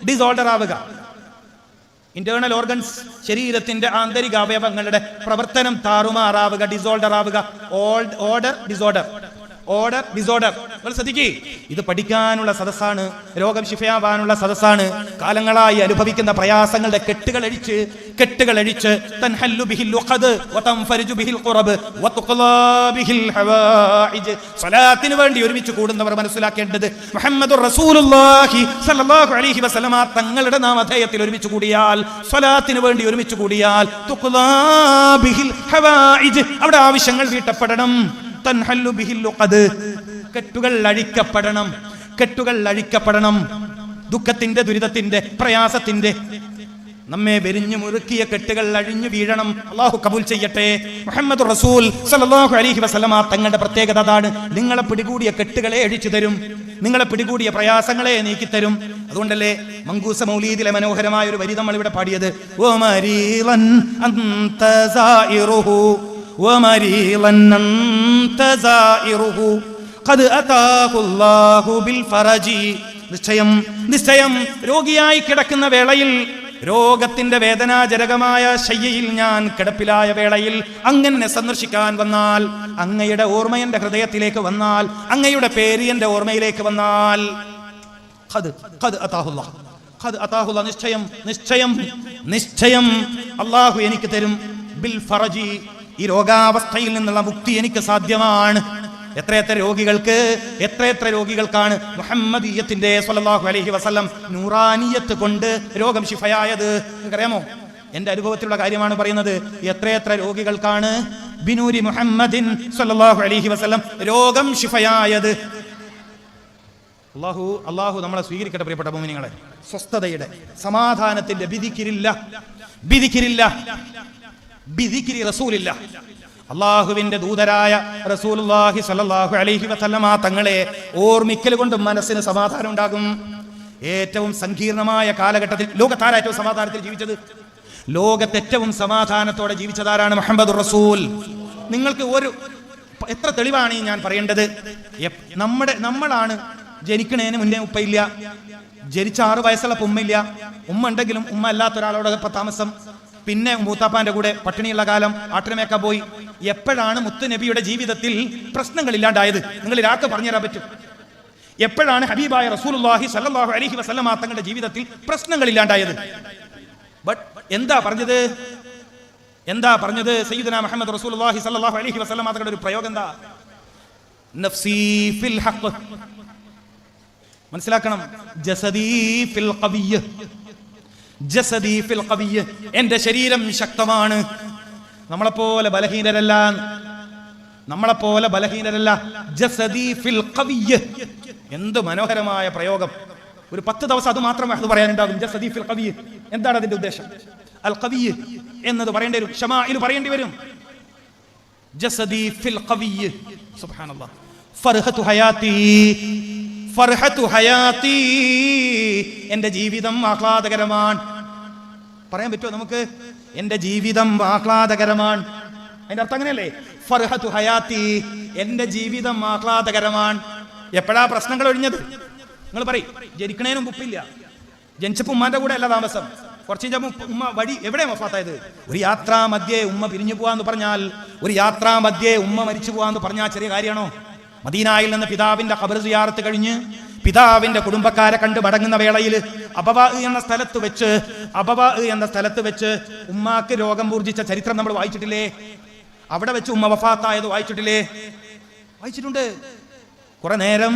Disorder ആവുക. Internal organs, ശരീരത്തിന്റെ ആന്തരിക അവയവങ്ങളുടെ പ്രവർത്തനം താറുമാറാവുക, ഡിസോർഡർ ആവുക. Order disorder, order disorder. നിങ്ങൾ ശ്രദ്ധിക്കേ, ഇത് പഠിക്കാനുള്ള സദസ്സാണ്, രോഗം ശിഫയാവാനുള്ള സദസ്സാണ്. കാലങ്ങളായി അനുഭവിക്കുന്ന പ്രയാസങ്ങളുടെ കെട്ടുകളഴിച്ച് തൻഹല്ലു ബിഹിൽ ഉഖദ് വതൻഫരിജു ബിഹിൽ ഖുറബ് വതുഖ്ലാ ബിഹിൽ ഹവായിജ്. സ്വലാത്തിന് വേണ്ടി ഒരുമിച്ച് കൂടുന്നവർ മനസ്സിലാക്കേണ്ടത്, മുഹമ്മദുർ റസൂലുള്ളാഹി സ്വല്ലല്ലാഹു അലൈഹി വസല്ലമ തങ്ങളുടെ നാമധേയത്തിൽ ഒരുമിച്ച് കൂടിയാൽ, സ്വലാത്തിന് വേണ്ടി ഒരുമിച്ച് കൂടിയാൽ, തുഖ്ലാ ബിഹിൽ ഹവായിജ്, അവിടെ ആവശ്യങ്ങൾ വീട്ടപ്പെടണം. തൻഹല്ലു ബിഹിൽ ഉഖദ്, കെട്ടുകൾ അഴിക്കപ്പെടണം. ദുഃഖത്തിന്റെ, ദുരിതത്തിന്റെ, പ്രയാസത്തിന്റെ, നമ്മെ വെരിഞ്ഞു മുറുക്കിയ കെട്ടുകൾ അഴിഞ്ഞു വീഴണം. അല്ലാഹു കബൂൽ ചെയ്യട്ടെ. മുഹമ്മദ് റസൂൽ സല്ലല്ലാഹു അലൈഹി വസല്ലമ തങ്ങളുടെ പ്രത്യേകത അതാണ്. നിങ്ങളെ പിടികൂടിയ കെട്ടുകളെ അഴിച്ചു തരും, നിങ്ങളെ പിടികൂടിയ പ്രയാസങ്ങളെ നീക്കിത്തരും. അതുകൊണ്ടല്ലേ മങ്കൂസ മൗലീദിലെ മനോഹരമായ ഒരു വരി നമ്മൾ ഇവിടെ പാടിയത്, വമരീളൻ അൻത സായിറുഹു വമരീളൻ അൻത സായിറുഹു ഖദ് അതാഹുല്ലാഹു ബിൽ ഫറജി. നിശ്ചയം രോഗിയായി കിടക്കുന്ന വേളയിൽ, രോഗത്തിന്റെ വേദനാജനകമായ ശയ്യയിൽ ഞാൻ കിടപ്പിലായ വേളയിൽ അങ്ങനെ സന്ദർശിക്കാൻ വന്നാൽ, അങ്ങയുടെ ഓർമ്മ എന്റെ ഹൃദയത്തിലേക്ക് വന്നാൽ, അങ്ങയുടെ പേര് എന്റെ ഓർമ്മയിലേക്ക് വന്നാൽ, നിശ്ചയം അല്ലാഹു എനിക്ക് തരും. ബിൽ ഫറജി, ഈ രോഗാവസ്ഥയിൽ നിന്നുള്ള മുക്തി എനിക്ക് സാധ്യമാണ്. എത്രയെത്ര രോഗികൾക്കാണ് മുഹമ്മദീയത്തിന്റെ സ്വല്ലല്ലാഹു അലൈഹി വസല്ലം നൂറാനിയത്ത് കൊണ്ട് രോഗം ശിഫയായത്. നിങ്ങൾക്കറിയാമോ? എന്റെ അനുഭവത്തിലുള്ള കാര്യമാണ് പറയുന്നത്. എത്രയെത്ര രോഗികൾക്കാണ് ബിനൂരി മുഹമ്മദിൻ സ്വല്ലല്ലാഹു അലൈഹി വസല്ലം രോഗം ശിഫയായത്. അല്ലാഹു നമ്മളെ സ്വീകരിക്കട്ടെ പ്രിയപ്പെട്ട മുഅ്മിനീങ്ങളെ. സ്വസ്ഥതയുടെ, സമാധാനത്തിന്റെ ബിദിക്രി റസൂലില്ല. അള്ളാഹുവിന്റെ ദൂതരായ റസൂലുള്ളാഹി സ്വല്ലല്ലാഹു അലൈഹി വസല്ലമ തങ്ങളെ ഓർമ്മിക്കൽ കൊണ്ട് മനസ്സിന് സമാധാനം ഉണ്ടാകും. ഏറ്റവും സങ്കീർണമായ കാലഘട്ടത്തിൽ ലോകത്താര ഏറ്റവും സമാധാനത്തിൽ ജീവിച്ചത്, ലോകത്ത് ഏറ്റവും സമാധാനത്തോടെ ജീവിച്ചതാരാണ്? മുഹമ്മദുർ റസൂൽ. നിങ്ങൾക്ക് എത്ര തെളിവാണ് ഞാൻ പറയേണ്ടത്? നമ്മളാണ് ജനിക്കണേന് മുന്നേ ഉപ്പയില്ല, ജനിച്ച 6 വയസ്സുള്ള ഉമ്മയില്ല, ഉമ്മ ഉണ്ടെങ്കിലും ഉമ്മ അല്ലാത്ത ഒരാളോടൊപ്പം താമസം, പിന്നെ മൂത്താപ്പാന്റെ കൂടെ പട്ടിണിയുള്ള കാലം, ആട്ടിനമേക്കാൻ പോയി. എപ്പോഴാണ് മുത്തുനബിയുടെ ജീവിതത്തിൽ പ്രശ്നങ്ങളില്ലാണ്ടായത്? നിങ്ങൾ ഇരാക്ക് പറഞ്ഞുതരാൻ പറ്റും. എപ്പോഴാണ് ഹബീബായ റസൂലുള്ളാഹി സ്വല്ലല്ലാഹു അലൈഹി വസല്ലമ തങ്ങളുടെ ജീവിതത്തിൽ പ്രശ്നങ്ങളില്ലാണ്ടായത്? ബട്ട് എന്താ പറഞ്ഞത്? സയ്യിദുനാ മുഹമ്മദ് റസൂലുള്ളാഹി സ്വല്ലല്ലാഹു അലൈഹി വസല്ലമ തങ്ങളുടെ ഒരു പ്രയോഗം എന്താ? നഫ്സീ ഫിൽ ഹഖ്. മനസ്സിലാക്കണം. ജസദീ ഫിൽ ഖവിയ്യ്, ജസദീ ഫിൽ ഖവിയ്യ്, എന്റെ ശരീരം ശക്തമാണ്, നമ്മളെപ്പോലെ ബലഹീനരല്ല. ജസദീ ഫിൽ ഖവിയ്യ്. എന്ത് മനോഹരമായ പ്രയോഗം! ഒരു 10 ദിവസം അത് മാത്രമേ അത് പറയാനുണ്ടാകും. ജസദീ ഫിൽ ഖവിയ്യ്. എന്താണ് അതിന്റെ ഉദ്ദേശം? അൽ ഖവിയ്യ് എന്നത് പറയേണ്ടി വരും, ഷമാഇൽ പറയേണ്ടി വരും. ജസദീ ഫിൽ ഖവിയ്യ്. സുബ്ഹാനല്ലാഹ്. ഫർഹത്തു ഹയാത്തി, എന്റെ ജീവിതം ആഹ്ലാദകരമാണ്. പറയാൻ പറ്റുമോ നമുക്ക്? എന്റെ ജീവിതം ആഹ്ലാദകരമാണ്. അതിന്റെ അർത്ഥം അങ്ങനെയല്ലേ? ഫർഹത്തു ഹയാത്തി, എന്റെ ജീവിതം ആഹ്ലാദകരമാണ്. എപ്പോഴാ പ്രശ്നങ്ങൾ ഒഴിഞ്ഞത്? നിങ്ങൾ പറയും. ജനിക്കണേനും ഉപ്പില്ല, ജനിച്ചപ്പോ ഉമ്മാന്റെ കൂടെ അല്ല താമസം. കുറച്ച് ഉമ്മ വഴി എവിടെ വഫാത്തായത്? ഒരു യാത്രാ മധ്യേ ഉമ്മ പിരിഞ്ഞു പോവാന്ന് പറഞ്ഞാൽ, ഒരു യാത്രാ മധ്യേ ഉമ്മ മരിച്ചു പോവാന്ന് പറഞ്ഞാൽ ചെറിയ കാര്യമാണോ? മദീനയിൽ നിന്ന് പിതാവിന്റെ ഖബർ സിയാറത്ത് കഴിഞ്ഞ് പിതാവിന്റെ കുടുംബക്കാരെ കണ്ട് മടങ്ങുന്ന വേളയിൽ അബവാ എന്ന സ്ഥലത്ത് വെച്ച് ഉമ്മാക്ക് രോഗം മൂർജിച്ച ചരിത്രം നമ്മൾ വായിച്ചിട്ടില്ലേ? അവിടെ വെച്ച് ഉമ്മ വഫാത്തായത് വായിച്ചിട്ടുണ്ട്. കുറെ നേരം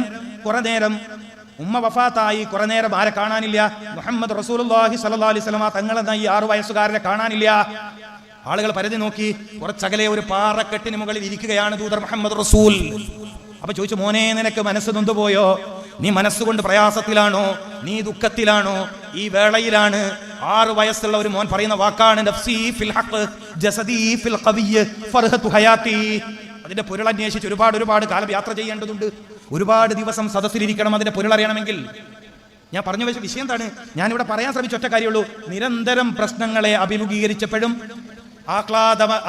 ഉമ്മ വഫാത്തായി. കുറെ നേരം ആരെ കാണാനില്ല? മുഹമ്മദ് റസൂലുള്ളാഹി സ്വല്ലല്ലാഹു അലൈഹി വസല്ലമ തങ്ങളെന്ന ഈ 6 വയസ്സുകാരനെ കാണാനില്ല. ആളുകൾ പരതി നോക്കി. കുറച്ചകലെ ഒരു പാറക്കെട്ടിന് മുകളിൽ ഇരിക്കുകയാണ് ദൂതർ മുഹമ്മദ് റസൂൽ. അപ്പൊ ചോദിച്ചു, മോനെ, നിനക്ക് മനസ്സ് നൊന്തുപോയോ? നീ മനസ്സുകൊണ്ട് പ്രയാസത്തിലാണോ? നീ ദുഃഖത്തിലാണോ? ഈ വേളയിലാണ് 6 വയസ്സുള്ള ഒരു മോൻ പറയുന്ന വാക്കാണ് നഫ്സീ ഫിൽ ഹഖ് ജസദീ ഫിൽ ഖവിയ്യ് ഫർഹത്തു ഹയാത്തി. അതിന്റെ പൊരുളന്വേഷിച്ച് ഒരുപാട് കാലം യാത്ര ചെയ്യേണ്ടതുണ്ട്. ഒരുപാട് ദിവസം സദസ്സിലിരിക്കണം അതിന്റെ പൊരുളറിയണമെങ്കിൽ. ഞാൻ പറഞ്ഞു വെച്ച വിഷയം എന്താണ്? ഞാനിവിടെ പറയാൻ ശ്രമിച്ച ഒറ്റ കാര്യമുള്ളൂ. നിരന്തരം പ്രശ്നങ്ങളെ അഭിമുഖീകരിച്ചപ്പോഴും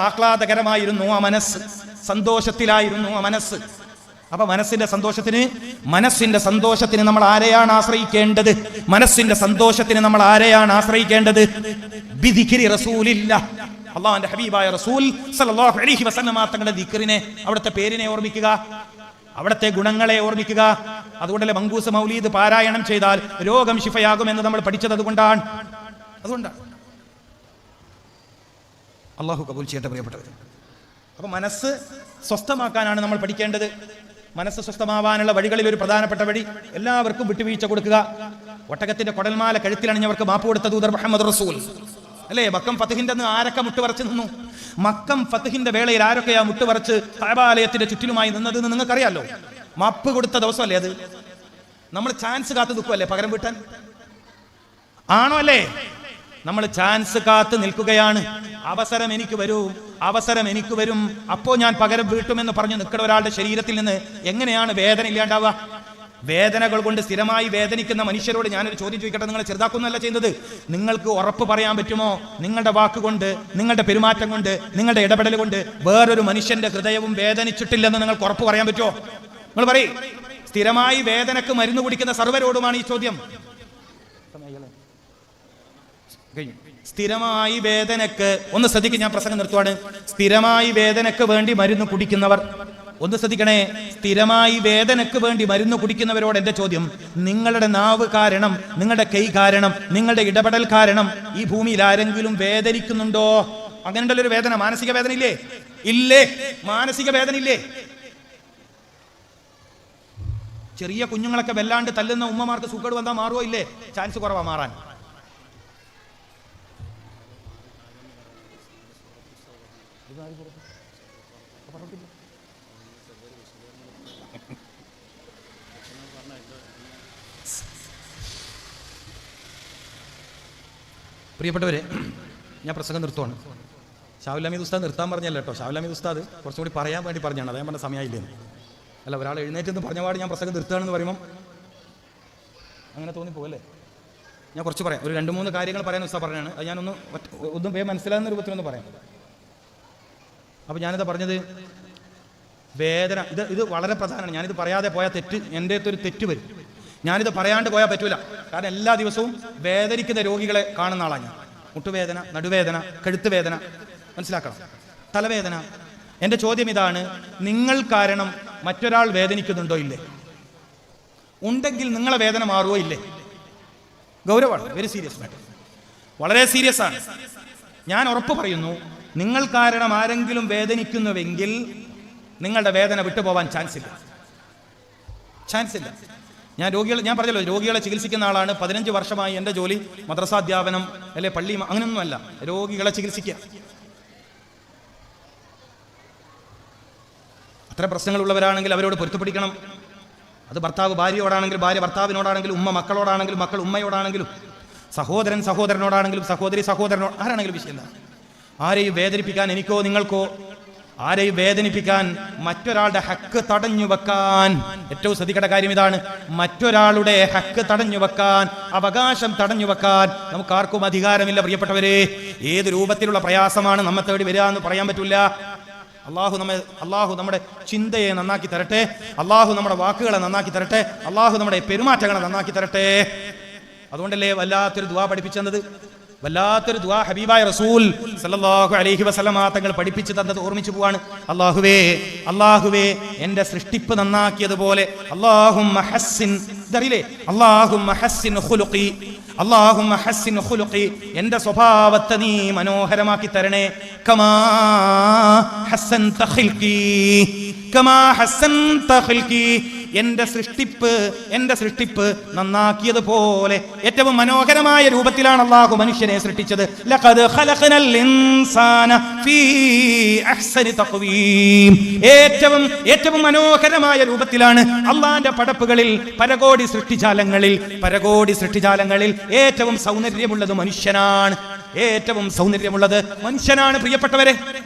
ആഹ്ലാദകരമായിരുന്നു ആ മനസ്സ്, സന്തോഷത്തിലായിരുന്നു ആ മനസ്സ്. അപ്പൊ മനസ്സിന്റെ സന്തോഷത്തിന് നമ്മൾ ആരെയാണ് ആശ്രയിക്കേണ്ടത്? മനസ്സിന്റെ സന്തോഷത്തിന് നമ്മൾ ആരെയാണ് ആശ്രയിക്കേണ്ടത്? ബിദിക്രി റസൂലില്ലാഹ്, അല്ലാഹുവിന്റെ ഹബീബായ റസൂൽ സല്ലല്ലാഹു അലൈഹി വസല്ലം തങ്ങളുടെ ദിക്റിനെ, അവിടുത്തെ പേരിനെ ഓർമ്മിക്കുക, അവിടുത്തെ ഗുണങ്ങളെ ഓർമ്മിക്കുക. അതുകൊണ്ടല്ലേ മങ്കൂസ് മൗലീദ് പാരായണം ചെയ്താൽ രോഗം ശിഫയാകുമെന്ന് നമ്മൾ പഠിച്ചത്. അതുകൊണ്ടാണ് അള്ളാഹു കബൂൽ ചെയ്യട്ടെ പ്രിയപ്പെട്ടവർ. അപ്പൊ മനസ്സ് സ്വസ്ഥമാക്കാനാണ് നമ്മൾ പഠിക്കേണ്ടത്. മനസ്സ് സ്വസ്ഥമാവാനുള്ള വഴികളിൽ ഒരു പ്രധാനപ്പെട്ട വഴി എല്ലാവർക്കും വിട്ടുവീഴ്ച കൊടുക്കുക. ഒട്ടകത്തിന്റെ കൊടൽമാല കഴുത്തിലണിഞ്ഞവർക്ക് മാപ്പ് കൊടുത്ത ദൂതർ മുഹമ്മദ് റസൂൽ അല്ലേ? മക്കം ഫതഹിന്റെ അന്ന് ആരൊക്കെ മുട്ടുപറച്ച് നിന്നു? മക്കം ഫതഹിന്റെ വേളയിൽ ആരൊക്കെയാ മുട്ടുപറച്ച് കഅബാലയത്തിന്റെ ചുറ്റിലുമായി നിന്നതെന്ന് നിങ്ങൾക്കറിയാലോ. മാപ്പ് കൊടുത്ത ദിവസമല്ലേ അത്? നമ്മൾ ചാൻസ് കാത്തു നിൽക്കുമല്ലേ പകരം വീട്ടാൻ? ആണോ അല്ലേ? നമ്മൾ ചാൻസ് കാത്ത് നിൽക്കുകയാണ്. അവസരം എനിക്ക് വരും, അപ്പോ ഞാൻ പകരം വീട്ടുമെന്ന് പറഞ്ഞു നിൽക്കുന്ന ഒരാളുടെ ശരീരത്തിൽ നിന്ന് എങ്ങനെയാണ് വേദന ഇല്ലാണ്ടാവുക? വേദനകൾ കൊണ്ട് സ്ഥിരമായി വേദനിക്കുന്ന മനുഷ്യരോട് ഞാനൊരു ചോദ്യം ചോദിക്കട്ടെ. നിങ്ങൾ ചെറുതാക്കുന്നല്ല ചെയ്യുന്നത്. നിങ്ങൾക്ക് ഉറപ്പ് പറയാൻ പറ്റുമോ? നിങ്ങളുടെ വാക്കുകൊണ്ട്, നിങ്ങളുടെ പെരുമാറ്റം കൊണ്ട്, നിങ്ങളുടെ ഇടപെടൽ കൊണ്ട് വേറൊരു മനുഷ്യന്റെ ഹൃദയവും വേദനിച്ചിട്ടില്ലെന്ന് നിങ്ങൾക്ക് ഉറപ്പ് പറയാൻ പറ്റുമോ? നിങ്ങൾ പറയും. സ്ഥിരമായി വേദനക്ക് മരുന്ന് കുടിക്കുന്ന സർവരോടുമാണ് ഈ ചോദ്യം. സ്ഥിരമായി വേദനക്ക്, ഒന്ന് ശ്രദ്ധിക്കും, ഞാൻ പ്രസംഗം നിർത്തുവാണ്. സ്ഥിരമായി വേദനക്ക് വേണ്ടി മരുന്ന് കുടിക്കുന്നവർ ഒന്ന് ശ്രദ്ധിക്കണേ. സ്ഥിരമായി വേദനക്ക് വേണ്ടി മരുന്ന് കുടിക്കുന്നവരോട് എന്റെ ചോദ്യം, നിങ്ങളുടെ നാവ് കാരണം, നിങ്ങളുടെ കൈ കാരണം, നിങ്ങളുടെ ഇടപെടൽ കാരണം ഈ ഭൂമിയിൽ ആരെങ്കിലും വേദനിക്കുന്നുണ്ടോ? അങ്ങനെയുണ്ടല്ലോ ഒരു വേദന. മാനസിക വേദന ഇല്ലേ? ഇല്ലേ? മാനസിക വേദന ഇല്ലേ? ചെറിയ കുഞ്ഞുങ്ങളൊക്കെ വല്ലാണ്ട് തല്ലുന്ന ഉമ്മമാർക്ക് സുഖം വന്നാൽ മാറുമോ? ഇല്ലേ? ചാൻസ് കുറവാ മാറാൻ. പ്രിയപ്പെട്ടവരെ, ഞാൻ പ്രസംഗം നിർത്തുവാണ്. ഷാഹുൽ ഹമീദ് ഉസ്താദ് നിർത്താൻ പറഞ്ഞല്ലോ കേട്ടോ. ഷാഹുൽ ഹമീദ് ഉസ്താദ് കുറച്ചും കൂടി പറയാൻ വേണ്ടി പറഞ്ഞാണ്. അതേ പറഞ്ഞ സമയമായില്ലേന്ന്. അല്ല, ഒരാൾ എഴുന്നേറ്റെന്ന് പറഞ്ഞപാട് ഞാൻ പ്രസംഗം നിർത്തുകയാണെന്ന് പറയുമ്പം അങ്ങനെ തോന്നിപ്പോകല്ലേ? ഞാൻ കുറച്ച് പറയാം. ഒരു 2-3 കാര്യങ്ങൾ പറയാൻ ഉസ്താദ് പറഞ്ഞാണ്. അത് ഞാനൊന്ന് ഒന്നും മനസ്സിലാകുന്ന രൂപത്തിലൊന്ന് പറയാം. അപ്പോൾ ഞാനിത് പറഞ്ഞത് വേദന, ഇത് വളരെ പ്രധാനമാണ്. ഞാനിത് പറയാതെ പോയാൽ എൻ്റെ ഒരു തെറ്റ് വരും. ഞാനിത് പറയാണ്ട് പോയാൽ പറ്റൂല. കാരണം എല്ലാ ദിവസവും വേദനിക്കുന്ന രോഗികളെ കാണുന്ന ആളാണ് ഞാൻ. മുട്ടുവേദന, നടുവേദന, കഴുത്ത് വേദന, മനസ്സിലാക്കണം, തലവേദന. എൻ്റെ ചോദ്യം ഇതാണ്, നിങ്ങൾ കാരണം മറ്റൊരാൾ വേദനിക്കുന്നുണ്ടോ? ഇല്ലേ? ഉണ്ടെങ്കിൽ നിങ്ങളെ വേദന മാറുമോ? ഇല്ലേ? ഗൗരവമാണ്. വെരി സീരിയസ് മാറ്റർ, വളരെ സീരിയസ് ആണ്. ഞാൻ ഉറപ്പ് പറയുന്നു, നിങ്ങൾ കാരണം ആരെങ്കിലും വേദനിക്കുന്നുവെങ്കിൽ നിങ്ങളുടെ വേദന വിട്ടുപോകാൻ ചാൻസ് ഇല്ല. ഞാൻ പറഞ്ഞല്ലോ, രോഗികളെ ചികിത്സിക്കുന്ന ആളാണ്. 15 വർഷമായി എൻ്റെ ജോലി മദ്രസാധ്യാപനം, അല്ലെ പള്ളി, അങ്ങനെയൊന്നുമല്ല. രോഗികളെ ചികിത്സിക്കുക. അത്ര പ്രശ്നങ്ങളുള്ളവരാണെങ്കിൽ അവരോട് പൊരുത്തപ്പെടിക്കണം. അത് ഭർത്താവ് ഭാര്യയോടാണെങ്കിൽ, ഭാര്യ ഭർത്താവിനോടാണെങ്കിലും, ഉമ്മ മക്കളോടാണെങ്കിലും, മക്കൾ ഉമ്മയോടാണെങ്കിലും, സഹോദരൻ സഹോദരനോടാണെങ്കിലും, സഹോദരി സഹോദരനോട്, ആരാണെങ്കിലും വിഷയമല്ല. ആരെയും വേദനിപ്പിക്കാൻ എനിക്കോ നിങ്ങൾക്കോ, ആരെയും വേദനിപ്പിക്കാൻ, മറ്റൊരാളുടെ ഹക്ക് തടഞ്ഞു വെക്കാൻ, ഏറ്റവും ശ്രദ്ധിക്കേണ്ട കാര്യം ഇതാണ്. മറ്റൊരാളുടെ ഹക്ക് തടഞ്ഞു വെക്കാൻ, അവകാശം തടഞ്ഞു വെക്കാൻ നമുക്കാർക്കും അധികാരമില്ല പ്രിയപ്പെട്ടവരെ. ഏത് രൂപത്തിലുള്ള പ്രയാസമാണ് നമ്മെ തേടി വരിക എന്ന് പറയാൻ പറ്റില്ല. അള്ളാഹു നമ്മുടെ ചിന്തയെ നന്നാക്കി തരട്ടെ. അള്ളാഹു നമ്മുടെ വാക്കുകളെ നന്നാക്കി തരട്ടെ. അള്ളാഹു നമ്മുടെ പെരുമാറ്റങ്ങളെ നന്നാക്കി തരട്ടെ. അതുകൊണ്ടല്ലേ വല്ലാത്തൊരു ദുആ പഠിപ്പിച്ചത്, വല്ലാത്തൊരു ദുആ ഹബീബായ റസൂൽ സല്ലല്ലാഹു അലൈഹി വസല്ലമ തങ്ങൾ പഠിപ്പിച്ചു തന്നത് ഓർമ്മിച്ചു പോവാണ്. അല്ലാഹുവേ എൻ്റെ സൃഷ്ടിപ്പ് നന്നാക്കിയതുപോലെ അല്ലാഹുമ്മ ഹസ്സിൻ, ദറിലേ, അല്ലാഹുമ്മ ഹസ്സിൻ ഖുലുഖി, അല്ലാഹുമ്മ ഹസ്സിൻ ഖുലുഖി, എൻ്റെ സ്വഭാവത്തെ നീ മനോഹരമാക്കി തരണേ. കമാ ഹസ്സൻത ഖിൽഖി, കമാ ഹസ്സൻത ഖിൽഖി, എൻ്റെ സൃഷ്ടിപ്പ് നന്നാക്കിയതുപോലെ ഏറ്റവും മനോഹരമായ രൂപത്തിലാണ് അല്ലാഹു മനുഷ്യനെ സൃഷ്ടിച്ചത്. ലഖദ് ഖലഖനൽ ഇൻസാന ഫീ അഹ്സനി തഖ്വീം, ഏറ്റവും മനോഹരമായ രൂപത്തിലാണ് അല്ലാഹുവിന്റെ പടപ്പുകളിൽ, പരകോടി സൃഷ്ടിജാലങ്ങളിൽ ഏറ്റവും സൗന്ദര്യമുള്ളത് മനുഷ്യനാണ്. ഏറ്റവും സൗന്ദര്യമുള്ളത് മനുഷ്യനാണ് പ്രിയപ്പെട്ടവരെ.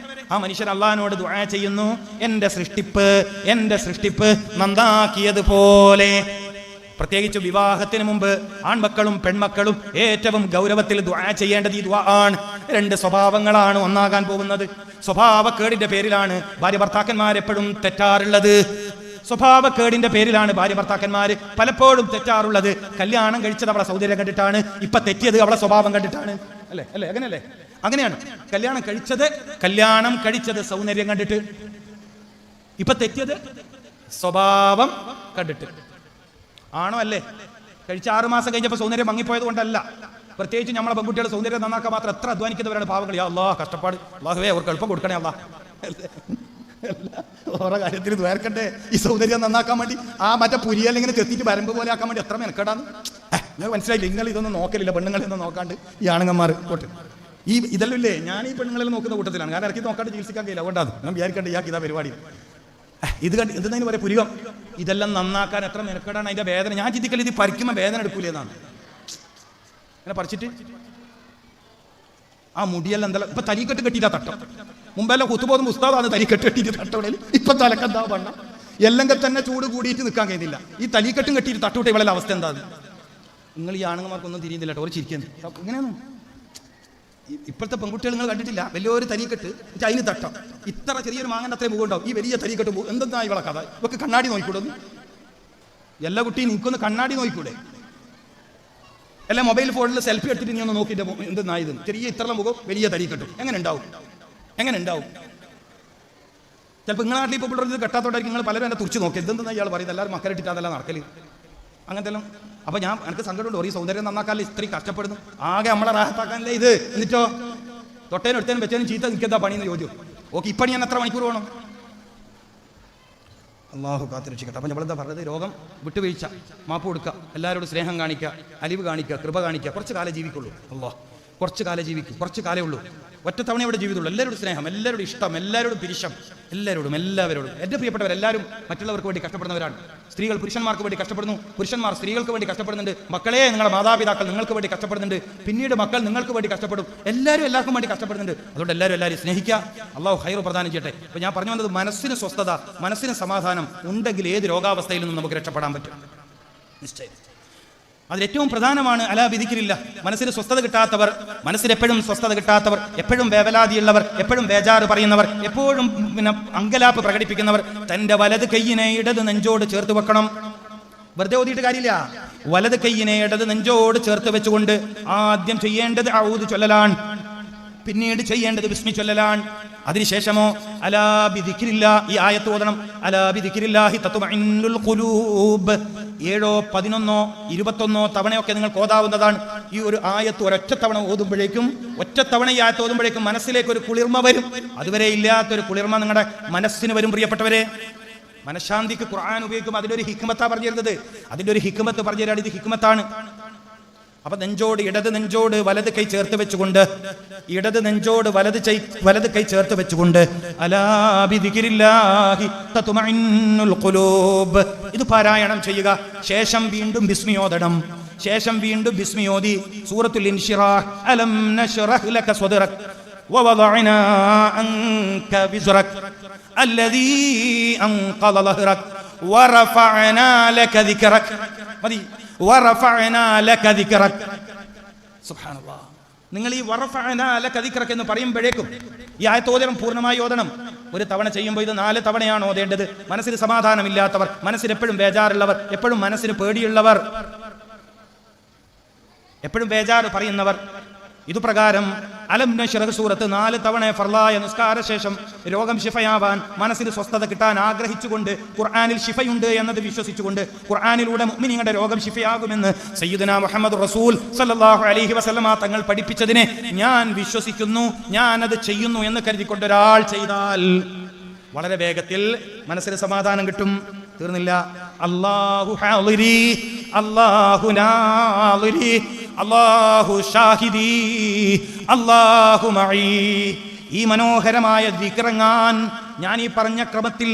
ആ മനുഷ്യൻ അള്ളാഹിനോട് ദുആ ചെയ്യുന്നു, എൻ്റെ സൃഷ്ടിപ്പ് നന്നാക്കിയതുപോലെ. പ്രത്യേകിച്ച് വിവാഹത്തിന് മുമ്പ് ആൺമക്കളും പെൺമക്കളും ഏറ്റവും ഗൗരവത്തിൽ ദുആ ചെയ്യേണ്ടത് ഈ ദുആ ആണ്. 2 സ്വഭാവങ്ങളാണ് ഒന്നാകാൻ പോകുന്നത്. സ്വഭാവക്കേടിന്റെ പേരിലാണ് ഭാര്യ ഭർത്താക്കന്മാരെപ്പോഴും തെറ്റാറുള്ളത്. സ്വഭാവക്കേടിന്റെ പേരിലാണ് ഭാര്യ ഭർത്താക്കന്മാര് പലപ്പോഴും തെറ്റാറുള്ളത്. കല്യാണം കഴിച്ചത് അവളെ സൗന്ദര്യം കണ്ടിട്ടാണ്, ഇപ്പൊ തെറ്റിയത് അവളെ സ്വഭാവം കണ്ടിട്ടാണ്. അല്ലേ അല്ലേ അങ്ങനെയല്ലേ? അങ്ങനെയാണ് കല്യാണം കഴിച്ചത് സൗന്ദര്യം കണ്ടിട്ട്, ഇപ്പൊ തെറ്റിയത് സ്വഭാവം കണ്ടിട്ട്. ആണോ അല്ലേ? കഴിച്ച 6 മാസം കഴിഞ്ഞപ്പോൾ സൗന്ദര്യം മങ്ങിപ്പോയത് കൊണ്ടല്ല. പ്രത്യേകിച്ച് നമ്മളെ പെൺകുട്ടികളുടെ സൗന്ദര്യം നന്നാക്കാൻ മാത്രം എത്ര അധ്വാനിക്കുന്നവരാണ് പാവങ്ങൾ. യാ അല്ലാഹ്, കഷ്ടപ്പാട്. അല്ലാഹുവേ അവർക്ക് എളുപ്പം കൊടുക്കണേ അല്ലാഹ്. ഓരോ കാര്യത്തിൽ ദ്വേർക്കണ്ടേ ഈ സൗന്ദര്യം നന്നാക്കാൻ വേണ്ടി. ആ മറ്റേ പുരിയെല്ലാം ഇങ്ങനെ ചെത്തിയിട്ട് വരമ്പ് പോലെ ആക്കാൻ വേണ്ടി എത്ര മെനക്കെടാന്ന് നിങ്ങൾ മനസ്സിലായില്ല. നിങ്ങൾ ഇതൊന്നും നോക്കലില്ല, പെണ്ണുങ്ങളെയൊന്നും നോക്കാണ്ട് ഈ ആണുങ്ങന്മാർ പോട്ട്. ഇതെല്ലാം ഇല്ലേ, ഞാൻ ഈ പെണ്ണുങ്ങളെല്ലാം നോക്കുന്ന കൂട്ടത്തിലാണ്. കാരണം ഇറക്കി നോക്കാണ്ട് ചികിത്സിക്കാൻ കഴിയില്ല. അതുകൊണ്ടാണ് ഞാൻ വിചാരിക്കേണ്ട ഇയാൾക്ക് ഇതാ പരിപാടി. ഇത് കണ്ട് എന്തെങ്കിലും പറയാം പുരികം. ഇതെല്ലാം നന്നാക്കാൻ എത്ര മെനക്കെടാണ്. അതിന്റെ വേദന ഞാൻ ചിന്തിക്കല്, ഇത് പറിക്കുമ്പോൾ വേദന എടുക്കൂലെന്നാണ്. അങ്ങനെ പറിച്ചിട്ട് ആ മുടിയെല്ലാം എന്താ ഇപ്പൊ തലിക്കെട്ട് കെട്ടിയിട്ടാ തട്ടം. മുമ്പെല്ലാം കുത്തുപോകുന്ന പുസ്തകമാണ് തലിക്കെട്ട് കെട്ടിയിട്ട് തട്ടോടയിൽ. ഇപ്പൊ തലക്കെന്താ വണ്ണം എല്ലെങ്കിൽ തന്നെ ചൂട് കൂടിയിട്ട് നിൽക്കാൻ കഴിയുന്നില്ല. ഈ തലിക്കെട്ടും കെട്ടിയിട്ട് തട്ടോട്ടെ ഇവളെ അവസ്ഥ എന്താ? നിങ്ങൾ ഈ ആണുങ്ങൾക്കൊന്നും തിരിയുന്നില്ല കേട്ടോ, ഒരു ചിരിക്കുന്നു. ഇങ്ങനെയാണ് ഇപ്പോഴത്തെ പെൺകുട്ടികൾ. നിങ്ങൾ കണ്ടിട്ടില്ല വലിയൊരു തലിക്കെട്ട് അതിന് തട്ടം. ഇത്ര ചെറിയൊരു മാങ്ങൻ്റെ അത്രയും മുഖമുണ്ടാവും. ഈ വലിയ തലിക്കെട്ട് എന്തെന്നാ ഇവളെ കഥ? ഇവക്ക് കണ്ണാടി നോക്കിക്കൂടെ? എല്ലാ കുട്ടിയും നിനക്കൊന്ന് കണ്ണാടി നോക്കിക്കൂടെ? അല്ല മൊബൈൽ ഫോണിൽ സെൽഫി എടുത്തിട്ട് നീ ഒന്ന് നോക്കിയിട്ട് എന്തെന്നായത്? ചെറിയ ഇത്ര മുഖം വലിയ തലിക്കെട്ടും എങ്ങനെ ഉണ്ടാവും? ചിലപ്പോൾ നിങ്ങളുടെ നാട്ടിൽ ഇപ്പോൾ പിള്ളേർ കെട്ടാത്തോട്ടായിരിക്കും നിങ്ങൾ പലരും എന്നെ തുറച്ച് നോക്കി എന്തെന്നാ ഇയാൾ പറയുന്നത്. എല്ലാവരും മക്കളിട്ടിട്ട് അതെല്ലാം നടക്കല് അങ്ങനത്തെ എല്ലാം. അപ്പോൾ എനിക്ക് സങ്കടമുണ്ട്. ഈ സൗന്ദര്യം നന്നാക്കാനല്ലേ ഇത്രയും കഷ്ടപ്പെടുന്നു. ആകെ നമ്മളെ റാഹത്താക്കാനല്ലേ ഇത്. എന്നിട്ടോ തൊട്ടേനും എടുത്തേനും വെച്ചേനും ചീത്ത നിൽക്കെന്താ പണിയെന്ന് ചോദ്യം. ഓക്കെ, ഇപ്പണി ഞാൻ എത്ര മണിക്കൂർ വേണം? അള്ളാഹു കാത്തിരക്ഷിക്കട്ടെ. അപ്പം നമ്മളെന്താ പറഞ്ഞത്? രോഗം, വിട്ടുവീഴ്ച, മാപ്പ് കൊടുക്കുക, എല്ലാവരോടും സ്നേഹം കാണിക്കുക, അലിവ് കാണിക്കുക, കൃപ കാണിക്കുക. കുറച്ച് കാലം ജീവിക്കുള്ളൂ. അള്ളാഹ് കുറച്ച് കാലം ജീവിക്കും, കുറച്ച് കാലേ ഉള്ളൂ. ഒറ്റ തവണ ഇവിടെ ജീവിതമുള്ളൂ. എല്ലാവരോടും സ്നേഹം, എല്ലാവരോടും ഇഷ്ടം, എല്ലാവരോടും പിരിശം, എല്ലാവരോടും. എൻ്റെ പ്രിയപ്പെട്ടവരെല്ലാവരും മറ്റുള്ളവർക്ക് വേണ്ടി കഷ്ടപ്പെടുന്നവരാണ്. സ്ത്രീകൾ പുരുഷന്മാർക്ക് വേണ്ടി കഷ്ടപ്പെടുന്നു, പുരുഷന്മാർ സ്ത്രീകൾക്ക് വേണ്ടി കഷ്ടപ്പെടുന്നുണ്ട്. മക്കളെ, നിങ്ങളുടെ മാതാപിതാക്കൾ നിങ്ങൾക്ക് വേണ്ടി കഷ്ടപ്പെടുന്നുണ്ട്. പിന്നീട് മക്കൾ നിങ്ങൾക്ക് വേണ്ടി കഷ്ടപ്പെടും. എല്ലാവർക്കും വേണ്ടി കഷ്ടപ്പെടുന്നുണ്ട്. അതുകൊണ്ട് എല്ലാവരും സ്നേഹിക്കുക. അള്ളാഹു ഖൈർ പ്രദാനം ചെയ്യട്ടെ. അപ്പോൾ ഞാൻ പറഞ്ഞു വന്നത്, മനസ്സിന് സ്വസ്ഥത, മനസ്സിന് സമാധാനം ഉണ്ടെങ്കിൽ ഏത് രോഗാവസ്ഥയിൽ നിന്നും നമുക്ക് രക്ഷപ്പെടാൻ പറ്റും. നിശ്ചയം അതിലേറ്റവും പ്രധാനമാണ് അലാ ബിദിക്രില്ല. മനസ്സിന് സ്വസ്ഥത കിട്ടാത്തവർ, മനസ്സിനെപ്പോഴും സ്വസ്ഥത കിട്ടാത്തവർ, എപ്പോഴും വേവലാതിയുള്ളവർ, എപ്പോഴും ബേജാറ് പറയുന്നവർ, എപ്പോഴും അങ്കലാപ്പ് പ്രകടിപ്പിക്കുന്നവർ തന്റെ വലത് കൈയിനെ ഇടത് നെഞ്ചോട് ചേർത്ത് വെക്കണം. വെറുതെ ഓതിയിട്ട് കാര്യമില്ല. വലത് കൈയിനെ ഇടത് നെഞ്ചോട് ചേർത്ത് വെച്ചുകൊണ്ട് ആദ്യം ചെയ്യേണ്ടത് ഔദ് ചൊല്ലലാണ്, പിന്നീട് ചെയ്യേണ്ടത് ബിസ്മി ചൊല്ലലാണ്. അതിനുശേഷമോ അലാ ബിദിക്രില്ല, ഈ ആയത്ത് ഓതണം. അലാ ബിദിക്രില്ലാഹി തത്മഇന്നുൽ ഖുലൂബ്. 7, 11, 21 തവണയൊക്കെ നിങ്ങൾക്ക് ഓതാവുന്നതാണ്. ഈ ഒരു ആയത്ത് ഒരൊറ്റ തവണ ഓതുമ്പോഴേക്കും, ഒറ്റ തവണ ഈ ആയത്ത് ഓതുമ്പോഴേക്കും മനസ്സിലേക്ക് ഒരു കുളിർമ വരും. അതുവരെ ഇല്ലാത്തൊരു കുളിർമ നിങ്ങളുടെ മനസ്സിന് വരും. പ്രിയപ്പെട്ടവരെ, മനഃശാന്തിക്ക് ഖുർആൻ ഉപയോഗിക്കും. അതിൻ്റെ ഒരു ഹിക്മത്താ പറഞ്ഞു തരുന്നത്. അതിൻ്റെ ഒരു ഹിക്മത്ത് പറഞ്ഞു തരാണ്. ഇത് ഹിക്മത്താണ്. അപ്പൊ നെഞ്ചോട് ഇടത് നെഞ്ചോട് വലത് കൈ ചേർത്ത് വെച്ചുകൊണ്ട്, ഇടത് നെഞ്ചോട് വലത് കൈ ചേർത്ത് വെച്ചുകൊണ്ട് അലാ ബിദിക്രില്ലാഹി തത്മഇന്നുൽ ഖുലൂബ് ഇത് പാരായണം ചെയ്യുക. ശേഷം വീണ്ടും ബിസ്മി ഓതണം. ശേഷം വീണ്ടും ബിസ്മി ഓതി സൂറത്തുൽ ഇൻശിറാഹ്, അലം നശ്റഹ് ലക സ്വദ്റക് വവദഅനാ അൻക വിസ്റക് അല്ലദീ അൻഖദ ലഹ്റക് വറഫഅനാ ലക ദിക്റക്. മതി. വറഫഅനാ ലക ദിക്റക്. സുബ്ഹാനല്ലാഹ്. നിങ്ങൾ ഈ വറഫഅനാ ലക ദിക്റക് എന്ന് പറയുമ്പോഴേക്കും ഈ ആയത്ത് ഓതണം, പൂർണ്ണമായി ഓതണം. ഒരു തവണ ചെയ്യുമ്പോൾ ഇത് 4 തവണയാണ് ഓതേണ്ടത്. മനസ്സിന് സമാധാനമില്ലാത്തവർ, മനസ്സിന് എപ്പോഴും ബേജാറുള്ളവർ, എപ്പോഴും മനസ്സിന് പേടിയുള്ളവർ, എപ്പോഴും ബേജാറ് പറയുന്നവർ, ഇതുപ്രകാരം അലം നശ്റഹ് സൂറത്ത് 4 തവണ ഫർളായ നിസ്കാര ശേഷം രോഗം ശിഫയാവാൻ, മനസ്സിന് സ്വസ്ഥത കിട്ടാൻ ആഗ്രഹിച്ചുകൊണ്ട്, ഖുർആനിൽ ശിഫയുണ്ട് എന്നത് വിശ്വസിച്ചുകൊണ്ട്, ഖുർആനിലൂടെ മുഅ്മിനീങ്ങളുടെ രോഗം ശിഫയാകുമെന്ന് സയ്യിദുനാ മുഹമ്മദ് റസൂൽ സല്ലല്ലാഹു അലൈഹി വസല്ലമ തങ്ങൾ പഠിപ്പിച്ചതിനെ ഞാൻ വിശ്വസിക്കുന്നു, ഞാനത് ചെയ്യുന്നു എന്ന് കരുതിക്കൊണ്ട് ഒരാൾ ചെയ്താൽ വളരെ വേഗത്തിൽ മനസ്സിന് സമാധാനം കിട്ടും. തീർന്നില്ല. അല്ലാഹു ഹാളിരി, അല്ലാഹു നാളിരി, അല്ലാഹു ഷാഹിദി, അല്ലാഹു മഈ. ഈ മനോഹരമായ ദിക്റങ്ങാൻ ഞാൻ ഈ പറഞ്ഞ ക്രമത്തിൽ